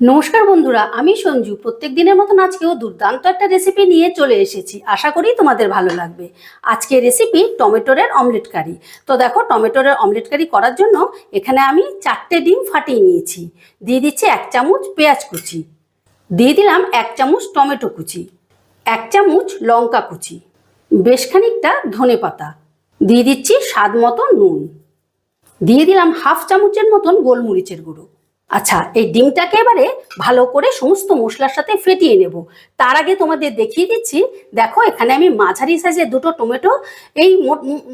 নমস্কার বন্ধুরা, আমি সঞ্জু। প্রত্যেক দিনের মতন আজকেও দুর্দান্ত একটা রেসিপি নিয়ে চলে এসেছি। আশা করি তোমাদের ভালো লাগবে। আজকে রেসিপি টমেটোর অমলেট কারি। তো দেখো, টমেটোর অমলেট কারি করার জন্য এখানে আমি 4টে ডিম ফাটিয়ে নিয়েছি। দিয়ে দিচ্ছি 1 চামচ পেঁয়াজ কুচি, দিয়ে দিলাম 1 চামচ টমেটো কুচি, 1 চামচ লঙ্কা কুচি, বেশ খানিকটা ধনে পাতা, দিয়ে দিচ্ছি স্বাদ মতো নুন, দিয়ে দিলাম হাফ চামচের মতন গোলমরিচের গুঁড়ো। আচ্ছা, এই ডিমটাকে এবারে ভালো করে সমস্ত মশলার সাথে ফেটিয়ে নেব। তার আগে তোমাদের দেখিয়ে দিচ্ছি, দেখো এখানে আমি মাঝারি সাইজের দুটো টমেটো, এই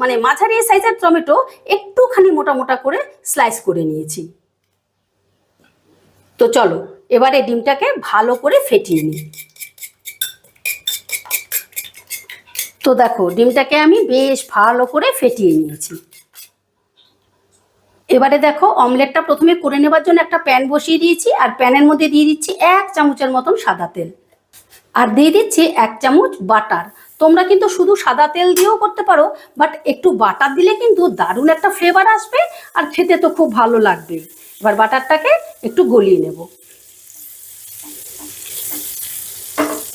মানে মাঝারি সাইজের টমেটো একটুখানি মোটা মোটা করে স্লাইস করে নিয়েছি। তো চলো এবারে ডিমটাকে ভালো করে ফেটিয়ে নিই। তো দেখো, ডিমটাকে আমি বেশ ভালো করে ফেটিয়ে নিয়েছি। এবারে দেখো, অমলেটটা প্রথমে করে নেবার জন্য একটা প্যান বসিয়ে দিয়েছি, আর প্যানের মধ্যে দিয়ে দিচ্ছি 1 চামচের মতন সাদা তেল, আর দিয়ে দিচ্ছি 1 চামচ বাটার। তোমরা কিন্তু শুধু সাদা তেল দিয়েও করতে পারো, বাট একটু বাটার দিলে কিন্তু দারুণ একটা ফ্লেভার আসবে, আর খেতে তো খুব ভালো লাগবে। এবার বাটারটাকে একটু গলিয়ে নেব।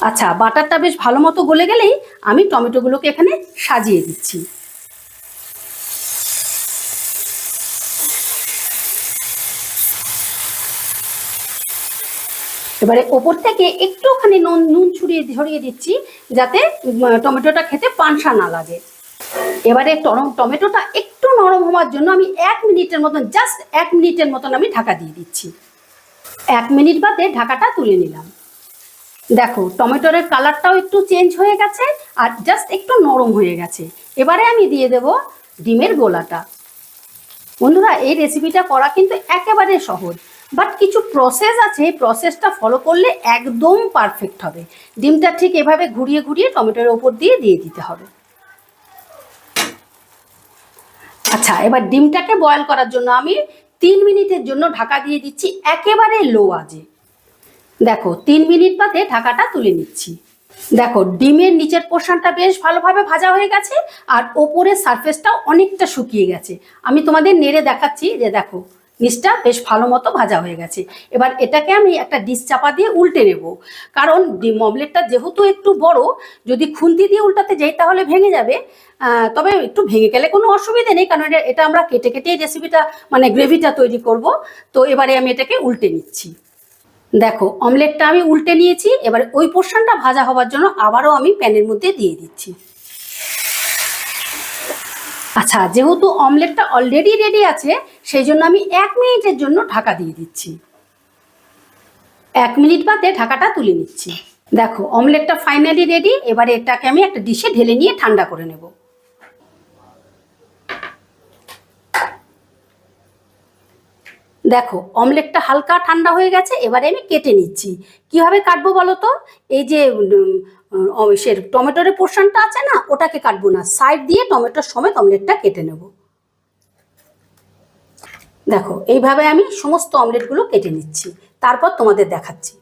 আচ্ছা, বাটারটা বেশ ভালো মতো গলে গেলেই আমি টমেটোগুলোকে এখানে সাজিয়ে দিচ্ছি। এবারে ওপর থেকে একটুখানি নুন ছড়িয়ে দিচ্ছি, যাতে টমেটোটা খেতে পানসা না লাগে। এবারে টমেটোটা একটু নরম হওয়ার জন্য আমি 1 মিনিটের মতন, জাস্ট 1 মিনিটের মতন আমি ঢাকা দিয়ে দিচ্ছি। 1 মিনিট বাদে ঢাকাটা তুলে নিলাম। দেখো, টমেটোর কালারটাও একটু চেঞ্জ হয়ে গেছে, আর জাস্ট একটু নরম হয়ে গেছে। এবারে আমি দিয়ে দেব ডিমের গোলাটা। বন্ধুরা, এই রেসিপিটা করা কিন্তু একেবারে সহজ, বাট কিছু প্রসেস আছে, এই প্রসেসটা ফলো করলে একদম পারফেক্ট হবে। ডিমটা ঠিক এভাবে ঘুরিয়ে ঘুরিয়ে টমেটোর ওপর দিয়ে দিতে হবে। আচ্ছা, এবার ডিমটাকে বয়েল করার জন্য আমি 3 মিনিটের জন্য ঢাকা দিয়ে দিচ্ছি একেবারে লো আঁচে। দেখো, 3 মিনিট বাদে ঢাকাটা তুলে নিচ্ছি। দেখো, ডিমের নিচের পোর্শনটা বেশ ভালোভাবে ভাজা হয়ে গেছে, আর ওপরের সারফেসটাও অনেকটা শুকিয়ে গেছে। আমি তোমাদের নেড়ে দেখাচ্ছি যে দেখো, নিচটা বেশ ভালো মতো ভাজা হয়ে গেছে। এবার এটাকে আমি একটা ডিশ চাপা দিয়ে উল্টে নেব, কারণ ডিম অমলেটটা যেহেতু একটু বড়, যদি খুন্তি দিয়ে উল্টাতে যাই তাহলে ভেঙে যাবে। তবে একটু ভেঙে গেলে কোনো অসুবিধে নেই, কারণ এটা আমরা কেটে কেটে রেসিপিটা মানে গ্রেভিটা তৈরি করব। তো এবারে আমি এটাকে উল্টে নিচ্ছি। দেখো, অমলেটটা আমি উল্টে নিয়েছি। এবারে ওই পোর্শনটা ভাজা হওয়ার জন্য আবারও আমি প্যানের মধ্যে দিয়ে দিচ্ছি। আচ্ছা, যেহেতু অমলেটটা অলরেডি রেডি আছে, সেই জন্য আমি 1 মিনিটের জন্য ঢাকা দিয়ে দিচ্ছি। 1 মিনিট বাদে ঢাকাটা তুলে নিচ্ছি। দেখো, অমলেটটা ফাইনালি রেডি। এবারে এটাকে আমি একটা ডিশে ঢেলে নিয়ে ঠান্ডা করে নেব। দেখো, অমলেটটা হালকা ঠান্ডা হয়ে গেছে। এবারে আমি কেটে নিচ্ছি। কিভাবে কাটবো বলো তো? এই যে টমেটোর পোর্শনটা আছে না, ওটাকে কাটবো না, সাইড দিয়ে টমেটোর সমেত অমলেটটা কেটে নেব। দেখো, এইভাবে আমি সমস্ত অমলেটগুলো কেটে নিচ্ছি, তারপর তোমাদের দেখাচ্ছি।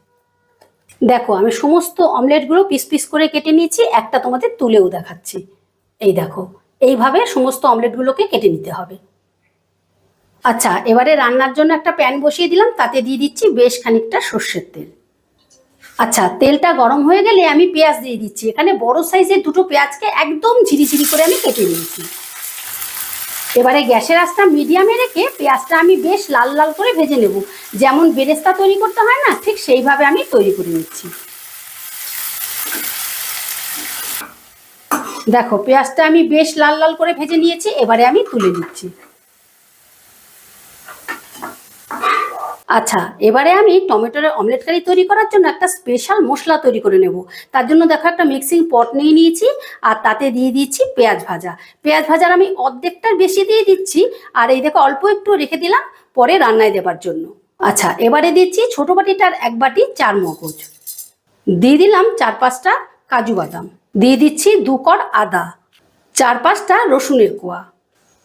দেখো, আমি সমস্ত অমলেটগুলো পিস পিস করে কেটে নিয়েছি, একটা তোমাদের তুলেও দেখাচ্ছি। এই দেখো, এইভাবে সমস্ত অমলেটগুলোকে কেটে নিতে হবে। আচ্ছা, এবারে রান্নার জন্য একটা প্যান বসিয়ে দিলাম, তাতে দিয়ে দিচ্ছি বেশ খানিকটা সর্ষের তেল। আচ্ছা, তেলটা গরম হয়ে গেলে আমি পেঁয়াজ দিয়ে দিচ্ছি। এখানে বড় সাইজের দুটো পেঁয়াজকে একদম ঝিরিঝিরি করে আমি কেটে নিয়েছি। এবারে গ্যাসের আঁচটা মিডিয়ামে রেখে পেঁয়াজটা আমি বেশ লাল লাল করে ভেজে নেব। যেমন বেরেস্তা তৈরি করতে হয় না, ঠিক সেইভাবে আমি তৈরি করে নিচ্ছি। দেখো, পেঁয়াজটা আমি বেশ লাল লাল করে ভেজে নিয়েছি। এবারে আমি তুলে নিচ্ছি। আচ্ছা, এবারে আমি টমেটোর অমলেট কারি তৈরি করার জন্য একটা স্পেশাল মশলা তৈরি করে নেব। তার জন্য দেখো, একটা মিক্সিং পট নিয়ে নিয়েছি, আর তাতে দিয়ে দিচ্ছি পেঁয়াজ ভাজা। পেঁয়াজ ভাজার আমি অর্ধেকটার বেশি দিয়ে দিচ্ছি, আর এই দেখো অল্প একটু রেখে দিলাম পরে রান্নায় দেবার জন্য। আচ্ছা, এবারে দিচ্ছি ছোটো বাটিটার 1 বাটি চারমগজ, দিয়ে দিলাম 4-5টা কাজু বাদাম, দিয়ে দিচ্ছি 2 কোয়া আদা, 4-5টা রসুনের কোয়া,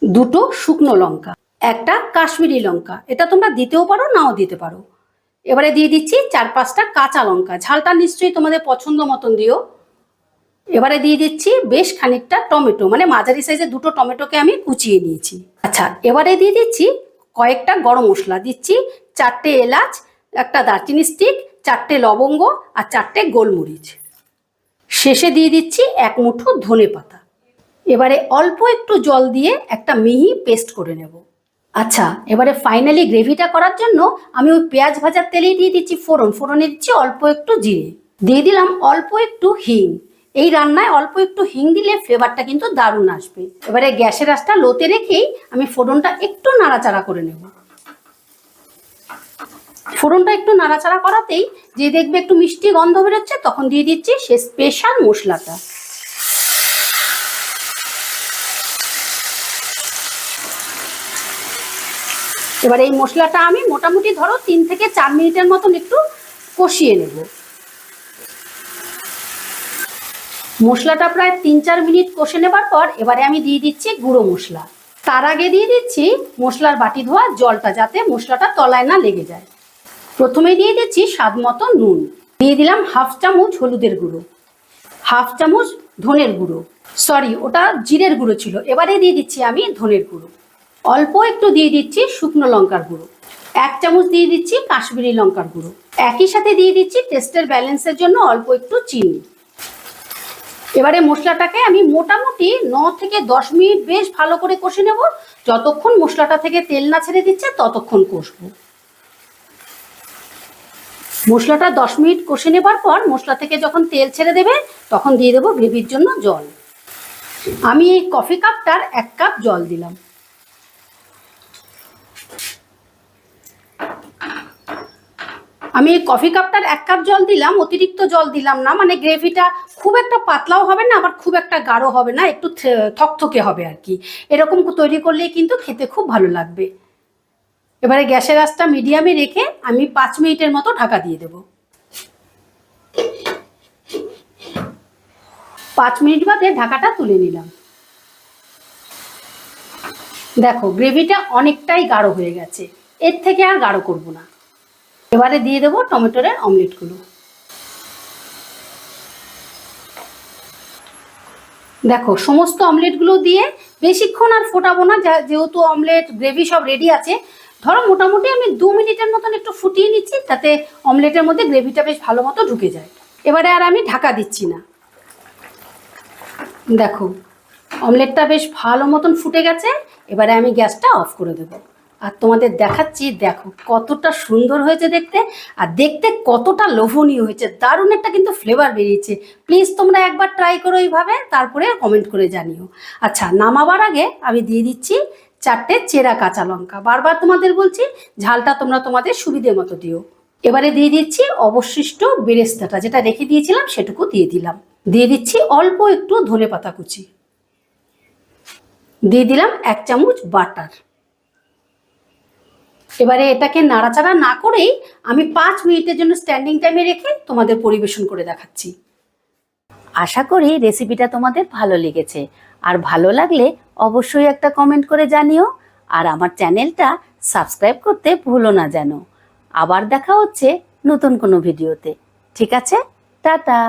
2টো শুকনো লঙ্কা, একটা কাশ্মীরি লঙ্কা, এটা তোমরা দিতেও পারো নাও দিতে পারো। এবারে দিয়ে দিচ্ছি 4-5টা কাঁচা লঙ্কা, ঝালটা নিশ্চয়ই তোমাদের পছন্দ মতন দিও। এবারে দিয়ে দিচ্ছি বেশ খানিকটা টমেটো, মানে মাঝারি সাইজের 2টো টমেটোকে আমি কুচিয়ে নিয়েছি। আচ্ছা, এবারে দিয়ে দিচ্ছি কয়েকটা গরম মশলা, দিচ্ছি 4টে এলাচ, একটা দারচিনি স্টিক, 4টে লবঙ্গ আর 4টে গোলমরিচ। শেষে দিয়ে দিচ্ছি 1 মুঠো ধনে পাতা। এবারে অল্প একটু জল দিয়ে একটা মিহি পেস্ট করে নেব। আচ্ছা, এবারে ফাইনালি গ্রেভিটা করার জন্য আমি ওই পেঁয়াজ ভাজার তেলেই দিয়ে দিচ্ছি ফোড়নে দিচ্ছি অল্প একটু জিরে, দিয়ে দিলাম অল্প একটু হিং। এই রান্নায় অল্প একটু হিং দিলে ফ্লেভারটা কিন্তু দারুণ আসবে। এবারে গ্যাসের আঁচটা লোতে রেখেই আমি ফোড়নটা একটু নাড়াচাড়া করে নেব। ফোড়নটা একটু নাড়াচাড়া করাতেই যে দেখবে একটু মিষ্টি গন্ধ বেরোচ্ছে, তখন দিয়ে দিচ্ছি সে স্পেশাল মশলাটা। এবার এই মশলাটা আমি মোটামুটি ধরো 3 থেকে 4 মিনিটের মতন একটু কষিয়ে নেব। মশলাটা প্রায় 3-4 মিনিট কষে নেবার পর এবারে আমি দিয়ে দিচ্ছি গুঁড়ো মশলা। তার আগে দিয়ে দিচ্ছি মশলার বাটি ধোয়া জলটা, যাতে মশলাটা তলায় না লেগে যায়। প্রথমে দিয়ে দিচ্ছি স্বাদ মতো নুন, দিয়ে দিলাম 1/2 চামচ হলুদের গুঁড়ো, 1/2 চামচ ধনের গুঁড়ো, সরি ওটা জিরের গুঁড়ো ছিল, এবারে দিয়ে দিচ্ছি আমি ধনের গুঁড়ো। অল্প একটু দিয়ে দিচ্ছি শুকনো লঙ্কার গুঁড়ো, 1 চামচ দিয়ে দিচ্ছি কাশ্মীরি লঙ্কার গুঁড়ো, একই সাথে দিয়ে দিচ্ছি টেস্টের ব্যালেন্সের জন্য অল্প একটু চিনি। এবারে মশলাটাকে আমি মোটামুটি 9 থেকে 10 মিনিট বেশ ভালো করে কষে নেব। যতক্ষণ মশলাটা থেকে তেল না ছেড়ে দিচ্ছে ততক্ষণ কষবো। মশলাটা 10 মিনিট কষে নেবার পর মশলা থেকে যখন তেল ছেড়ে দেবে তখন দিয়ে দেবো গ্রেভির জন্য জল। আমি এই কফি কাপটার 1 কাপ জল দিলাম। আমি এই কফি কাপটার 1 কাপ জল দিলাম, অতিরিক্ত জল দিলাম না, মানে গ্রেভিটা খুব একটা পাতলাও হবে না আবার খুব একটা গাঢ় হবে না, একটু থকথকে হবে আর কি। এরকম তৈরি করলে কিন্তু খেতে খুব ভালো লাগবে। এবারে গ্যাসের আঁচটা মিডিয়ামে রেখে আমি 5 মিনিটের মতো ঢাকা দিয়ে দেব। 5 মিনিট বাদে ঢাকাটা তুলে নিলাম। দেখো গ্রেভিটা অনেকটাই গাঢ় হয়ে গেছে, এর থেকে আর গাঢ় করব না। এবারে দিয়ে দেবো টমেটোর অমলেটগুলো। দেখো সমস্ত অমলেটগুলো দিয়ে বেশিক্ষণ আর ফোটাবো না, যেহেতু অমলেট গ্রেভি সব রেডি আছে। ধরো মোটামুটি আমি 2 মিনিটের মতন একটু ফুটিয়ে নিচ্ছি, তাতে অমলেটের মধ্যে গ্রেভিটা বেশ ভালো মতো ঢুকে যায়। এবারে আর আমি ঢাকা দিচ্ছি না। দেখো অমলেটটা বেশ ভালো মতন ফুটে গেছে। এবারে আমি গ্যাসটা অফ করে দেবো আর তোমাদের দেখাচ্ছি। দেখো কতটা সুন্দর হয়েছে দেখতে, আর দেখতে কতটা লোভনীয় হয়েছে, দারুণ একটা কিন্তু ফ্লেভার বেরিয়েছে। প্লিজ তোমরা একবার ট্রাই করো এইভাবে, তারপরে কমেন্ট করে জানিও। আচ্ছা, নামাবার আগে আমি দিয়ে দিচ্ছি 4টে চেরা কাঁচা লঙ্কা। বারবার তোমাদের বলছি ঝালটা তোমরা তোমাদের সুবিধে মতো দিও। এবারে দিয়ে দিচ্ছি অবশিষ্ট বেরেস্তাটা, যেটা রেখে দিয়েছিলাম সেটুকু দিয়ে দিলাম। দিয়ে দিচ্ছি অল্প একটু ধনেপাতা কুচি, দিয়ে দিলাম 1 চামচ বাটার। এবারে এটাকে নাড়াচাড়া না করেই আমি 5 মিনিটের জন্য স্ট্যান্ডিং টাইমে রেখে তোমাদের পরিবেশন করে দেখাচ্ছি। আশা করি রেসিপিটা তোমাদের ভালো লেগেছে, আর ভালো লাগলে অবশ্যই একটা কমেন্ট করে জানিও, আর আমার চ্যানেলটা সাবস্ক্রাইব করতে ভুলো না যেন। আবার দেখা হচ্ছে নতুন কোনো ভিডিওতে। ঠিক আছে, টাটা।